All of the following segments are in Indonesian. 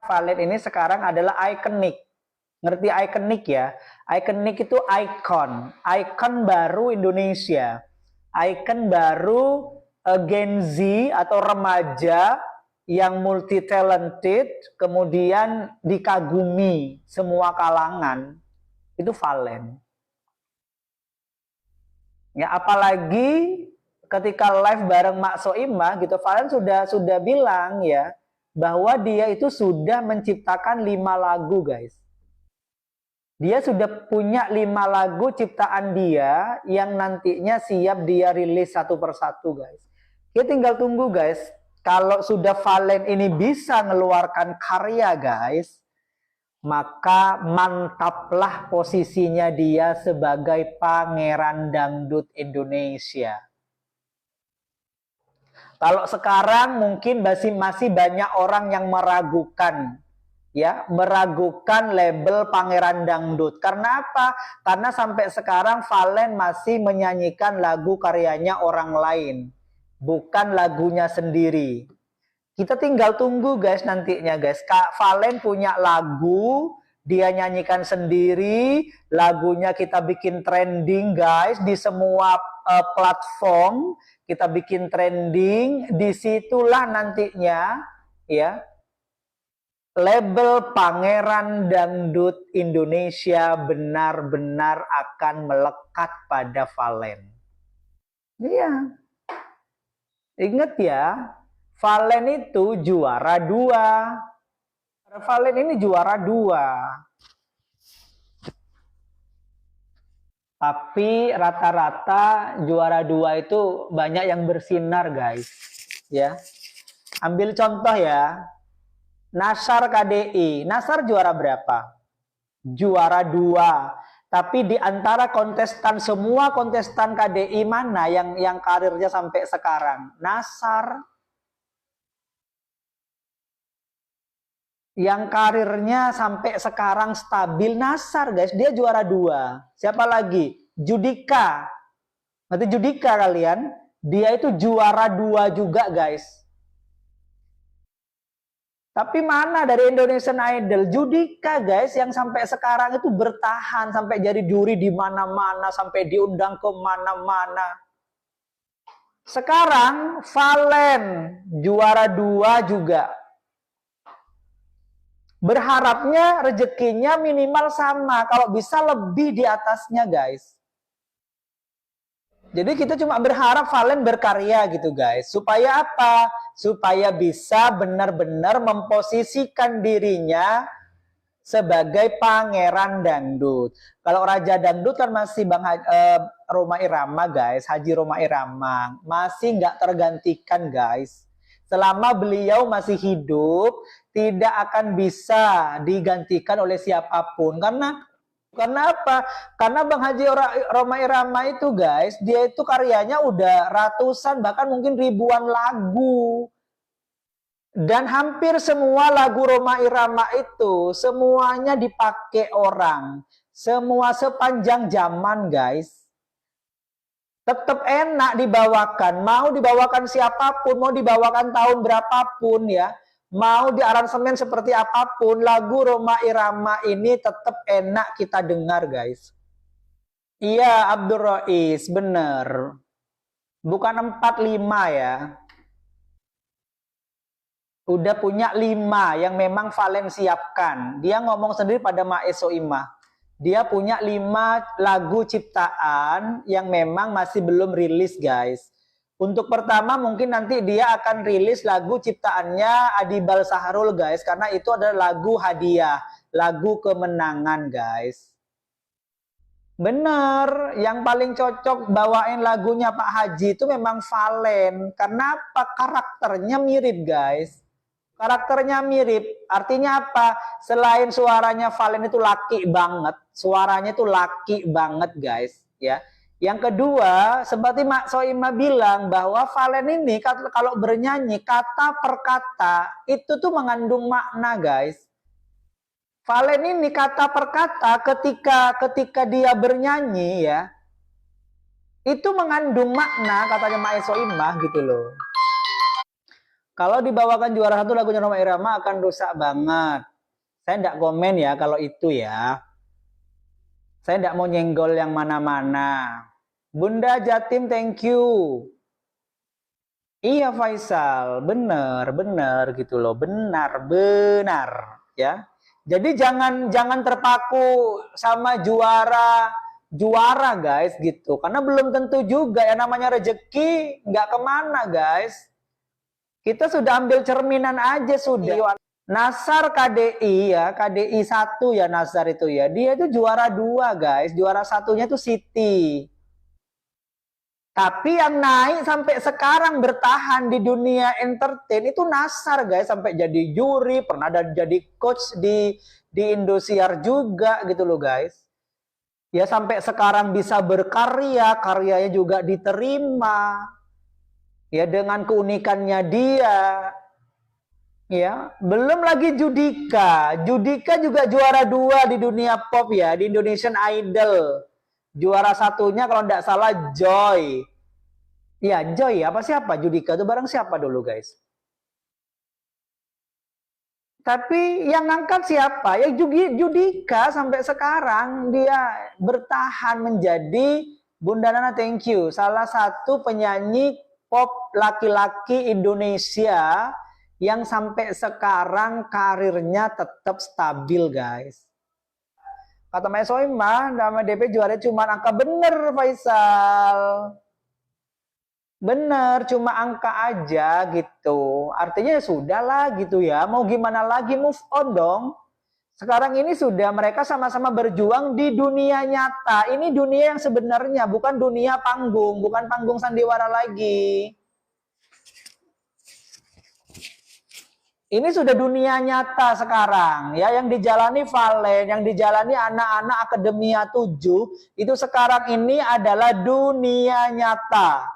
Valen ini sekarang adalah ikonik. Ngerti ikonik ya? Ikonik itu ikon. Ikon baru Indonesia. Ikon baru Gen Z atau remaja yang multi talented, kemudian dikagumi semua kalangan. Itu Valen. Ya, apalagi ketika live bareng Mak Soimah gitu, Valen sudah bilang ya bahwa dia itu sudah menciptakan 5 lagu, guys. Dia sudah punya 5 lagu ciptaan dia yang nantinya siap dia rilis satu persatu, guys. Kita tinggal tunggu, guys. Kalau sudah Valen ini bisa mengeluarkan karya, guys, maka mantaplah posisinya dia sebagai pangeran dangdut Indonesia. Kalau sekarang mungkin masih banyak orang yang meragukan, ya, meragukan label pangeran dangdut. Karena apa? Karena sampai sekarang Valen masih menyanyikan lagu karyanya orang lain, bukan lagunya sendiri. Kita tinggal tunggu, guys, nantinya, guys. Kak Valen punya lagu, dia nyanyikan sendiri, lagunya kita bikin trending, guys, di semua platform. Kita bikin trending, disitulah nantinya ya label pangeran dangdut Indonesia benar-benar akan melekat pada Valen. Iya, ingat ya, Valen itu juara 2. Valen ini juara 2. Tapi rata-rata juara 2 itu banyak yang bersinar, guys. Ya. Ambil contoh ya. Nassar KDI. Nassar juara berapa? Juara 2. Tapi di antara kontestan, semua kontestan KDI mana yang karirnya sampai sekarang? Nassar. Yang karirnya sampai sekarang stabil, Nassar, guys. Dia juara 2. Siapa lagi? Judika. Nanti Judika kalian. Dia itu juara 2 juga, guys. Tapi mana dari Indonesian Idol? Judika, guys, yang sampai sekarang itu bertahan. Sampai jadi juri di mana-mana. Sampai diundang ke mana-mana. Sekarang Valen juara 2 juga. Berharapnya rezekinya minimal sama, kalau bisa lebih di atasnya, guys. Jadi kita cuma berharap Valen berkarya gitu, guys. Supaya apa? Supaya bisa benar-benar memposisikan dirinya sebagai pangeran dangdut. Kalau raja dangdut kan masih Rhoma Irama, guys. Haji Rhoma Irama. Masih nggak tergantikan, guys. Selama beliau masih hidup, tidak akan bisa digantikan oleh siapapun. Karena apa? Karena Bang Haji Rhoma Irama itu, guys, dia itu karyanya udah ratusan, bahkan mungkin ribuan lagu. Dan hampir semua lagu Rhoma Irama itu, semuanya dipakai orang. Semua sepanjang zaman, guys. Tetap enak dibawakan, mau dibawakan siapapun, mau dibawakan tahun berapapun ya, mau di aransemen seperti apapun, lagu Rhoma Irama ini tetap enak kita dengar, guys. Iya, Abdul Rois, bener. Bukan 4-5 ya. Udah punya 5 yang memang Valen siapkan. Dia ngomong sendiri pada Mak Soimah. Dia punya 5 lagu ciptaan yang memang masih belum rilis, guys. Untuk pertama mungkin nanti dia akan rilis lagu ciptaannya Adibal Sahrul, guys. Karena itu adalah lagu hadiah, lagu kemenangan, guys. Bener, yang paling cocok bawain lagunya Pak Haji itu memang Valen. Karena apa? Karakternya mirip, guys. Karakternya mirip, artinya apa? Selain suaranya Valen itu laki banget, suaranya itu laki banget, guys. Ya. Yang kedua, seperti Mak Soimah bilang bahwa Valen ini kalau bernyanyi kata per kata itu tuh mengandung makna, guys. Valen ini kata per kata ketika dia bernyanyi ya, itu mengandung makna katanya Mak Soimah gitu loh. Kalau dibawakan juara satu lagunya Rhoma Irama akan rusak banget. Saya tidak komen ya kalau itu ya. Saya tidak mau nyenggol yang mana-mana. Bunda Jatim, thank you. Iya Faisal, benar gitu loh, benar ya. Jadi jangan terpaku sama juara guys gitu, karena belum tentu juga ya, namanya rezeki nggak kemana guys. Kita sudah ambil cerminan aja sudah. Nasar KDI ya, KDI 1 ya Nasar itu ya, dia itu juara 2 guys, juara satunya itu Siti. Tapi yang naik sampai sekarang bertahan di dunia entertain itu Nasar guys, sampai jadi juri, pernah jadi coach di Indosiar juga gitu loh guys. Ya sampai sekarang bisa berkarya, karyanya juga diterima. Ya dengan keunikannya dia. Ya, belum lagi Judika. Judika juga juara 2 di dunia pop ya, di Indonesian Idol. Juara satunya kalau tidak salah Joy. Ya, Joy apa siapa? Judika itu barang siapa dulu guys? Tapi yang ngangkat siapa? Ya Judika sampai sekarang dia bertahan menjadi, Bunda Nana thank you, salah satu penyanyi pop laki-laki Indonesia yang sampai sekarang karirnya tetap stabil guys. Kata Maya Soima, nama DP juara cuma angka, bener Faisal. Bener, cuma angka aja gitu. Artinya ya sudah lah gitu ya. Mau gimana lagi, move on dong. Sekarang ini sudah mereka sama-sama berjuang di dunia nyata. Ini dunia yang sebenarnya, bukan dunia panggung, bukan panggung sandiwara lagi. Ini sudah dunia nyata sekarang ya, yang dijalani Valen, yang dijalani anak-anak Akademia 7 itu sekarang ini adalah dunia nyata.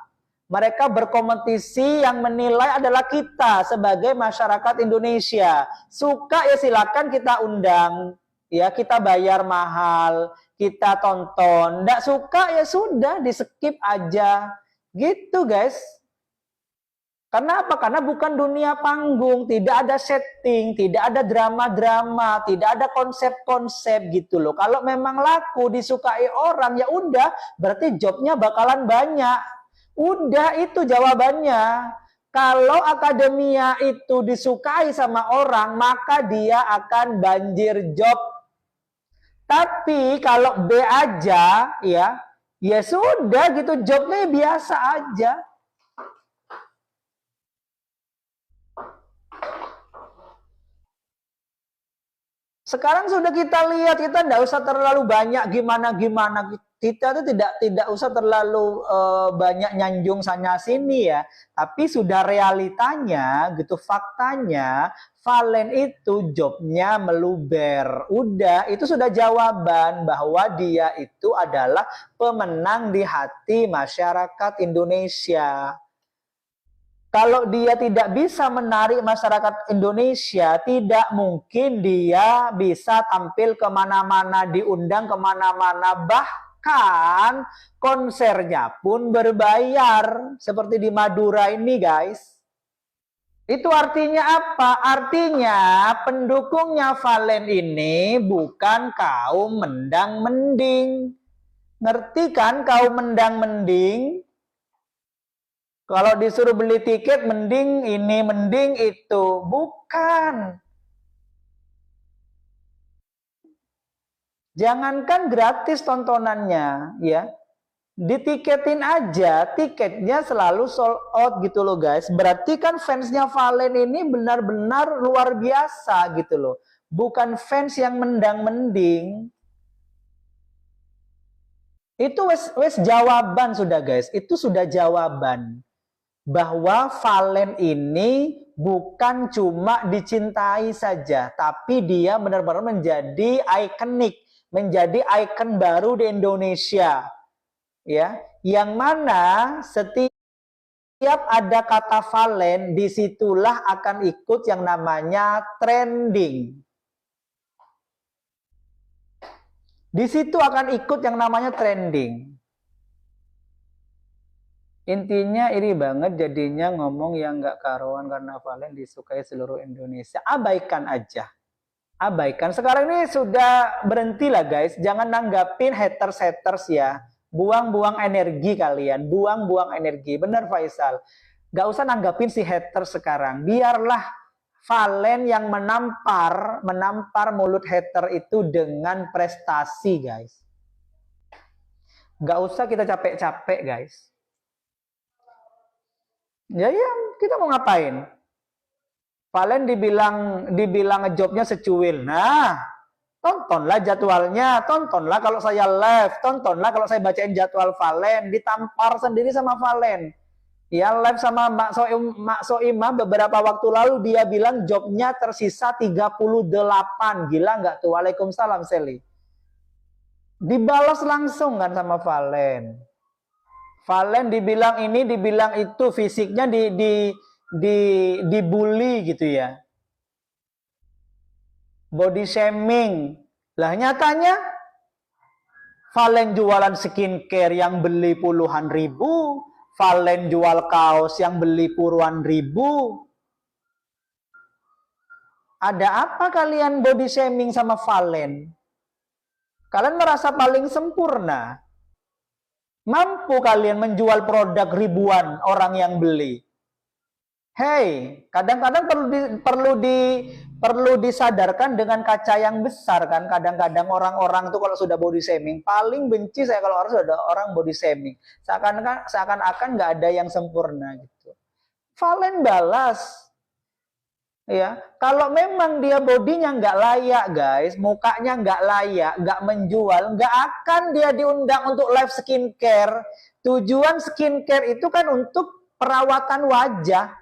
Mereka berkompetisi, yang menilai adalah kita sebagai masyarakat Indonesia. Suka ya silakan kita undang, ya kita bayar mahal, kita tonton. Nggak suka ya sudah di skip aja, gitu guys. Karena apa? Karena bukan dunia panggung, tidak ada setting, tidak ada drama-drama, tidak ada konsep-konsep gitu loh. Kalau memang laku, disukai orang, ya udah, berarti jobnya bakalan banyak. Udah itu jawabannya. Kalau Akademia itu disukai sama orang, maka dia akan banjir job. Tapi kalau B aja, ya sudah gitu, jobnya biasa aja. Sekarang sudah kita lihat, kita tidak usah terlalu banyak gimana-gimana. Kita itu tidak usah terlalu banyak nyanjung sana sini ya. Tapi sudah realitanya, gitu faktanya, Valen itu jobnya meluber. Udah, itu sudah jawaban bahwa dia itu adalah pemenang di hati masyarakat Indonesia. Kalau dia tidak bisa menarik masyarakat Indonesia, tidak mungkin dia bisa tampil kemana-mana, diundang kemana-mana. Bahkan konsernya pun berbayar. Seperti di Madura ini guys. Itu artinya apa? Artinya pendukungnya Valen ini bukan kaum mendang-mending. Ngerti kan kaum mendang-mending? Kalau disuruh beli tiket, mending ini, mending itu. Bukan. Jangankan gratis tontonannya, ya. Ditiketin aja, tiketnya selalu sold out gitu loh guys. Berarti kan fansnya Valen ini benar-benar luar biasa gitu loh. Bukan fans yang mendang-mending. Itu wes jawaban sudah guys. Itu sudah jawaban. Bahwa Valen ini bukan cuma dicintai saja, tapi dia benar-benar menjadi ikonik, menjadi ikon baru di Indonesia. Ya, yang mana setiap ada kata Valen, disitulah akan ikut yang namanya trending. Di situ akan ikut yang namanya trending. Intinya iri banget jadinya ngomong yang nggak karuan karena Valen disukai seluruh Indonesia. Abaikan aja. Abaikan. Sekarang ini sudah berhenti lah guys. Jangan nanggapin haters-haters ya. Buang-buang energi kalian. Buang-buang energi. Bener Faisal. Gak usah nanggapin si haters sekarang. Biarlah Valen yang menampar mulut hater itu dengan prestasi guys. Gak usah kita capek-capek guys. Ya kita mau ngapain? Valen dibilang ngejobnya secuil. Nah, tontonlah jadwalnya, tontonlah kalau saya live, tontonlah kalau saya bacain jadwal Valen, ditampar sendiri sama Valen. Ya live sama Mak Soimah beberapa waktu lalu dia bilang jobnya tersisa 38. Gila nggak tuh? Waalaikumsalam Seli. Dibalas langsung kan sama Valen. Valen dibilang ini, dibilang itu, fisiknya dibully gitu ya. Body shaming. Lah nyatanya Valen jualan skincare yang beli puluhan ribu, Valen jual kaos yang beli puluhan ribu. Ada apa kalian body shaming sama Valen? Kalian merasa paling sempurna. Mampu kalian menjual produk ribuan orang yang beli. Hey, kadang-kadang perlu disadarkan dengan kaca yang besar kan. Kadang-kadang orang-orang tuh kalau sudah body shaming, paling benci saya kalau harus ada orang body shaming. Seakan-akan nggak ada yang sempurna gitu. Valen balas. Ya, kalau memang dia bodinya nggak layak guys, mukanya nggak layak, nggak menjual, nggak akan dia diundang untuk live skincare. Tujuan skincare itu kan untuk perawatan wajah.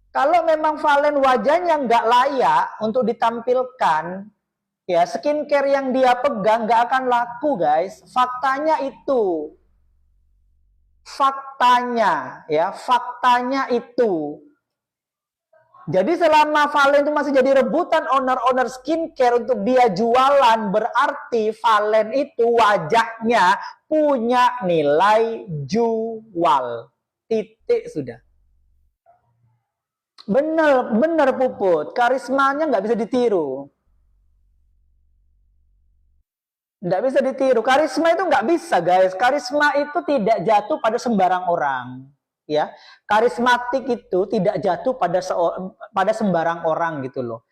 Kalau memang Valen wajahnya nggak layak untuk ditampilkan, ya skincare yang dia pegang nggak akan laku guys. Faktanya itu. Faktanya, ya faktanya itu. Jadi selama Valen itu masih jadi rebutan owner-owner skincare untuk dia jualan, berarti Valen itu wajahnya punya nilai jual. Titik sudah. Bener Puput, karismanya nggak bisa ditiru. Nggak bisa ditiru. Karisma itu nggak bisa guys. Karisma itu tidak jatuh pada sembarang orang. Ya, karismatik itu tidak jatuh pada sembarang orang gitu loh.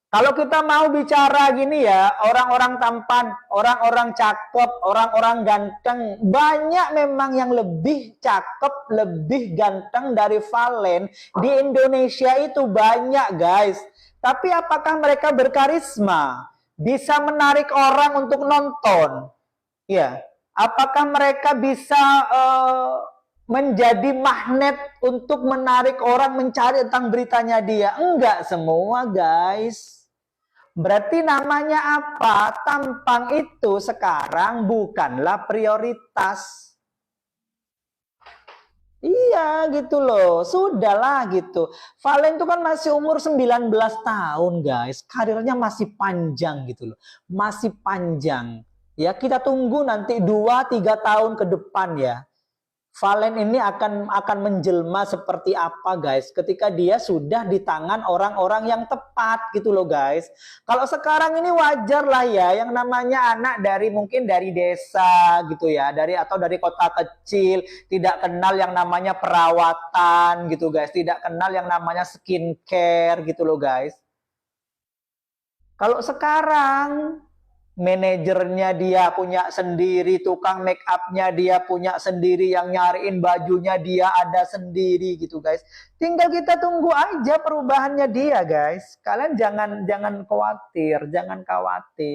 Kalau kita mau bicara gini ya, orang-orang tampan, orang-orang cakep, orang-orang ganteng, banyak memang yang lebih cakep, lebih ganteng dari Valen di Indonesia itu banyak guys. Tapi apakah mereka berkarisma? Bisa menarik orang untuk nonton? Ya, apakah mereka bisa menjadi magnet untuk menarik orang mencari tentang beritanya dia? Enggak semua guys. Berarti namanya apa? Tampang itu sekarang bukanlah prioritas. Iya gitu loh. Sudahlah gitu. Valen itu kan masih umur 19 tahun guys. Karirnya masih panjang gitu loh. Masih panjang. Ya kita tunggu nanti 2-3 tahun ke depan ya. Valen ini akan menjelma seperti apa guys ketika dia sudah di tangan orang-orang yang tepat gitu loh guys. Kalau sekarang ini wajar lah ya yang namanya anak mungkin dari desa gitu ya, atau dari kota kecil, tidak kenal yang namanya perawatan gitu guys, tidak kenal yang namanya skincare gitu loh guys. Kalau sekarang manajernya dia punya sendiri, tukang make upnya dia punya sendiri, yang nyariin bajunya dia ada sendiri gitu guys. Tinggal kita tunggu aja perubahannya dia guys. Kalian jangan khawatir, jangan khawatir.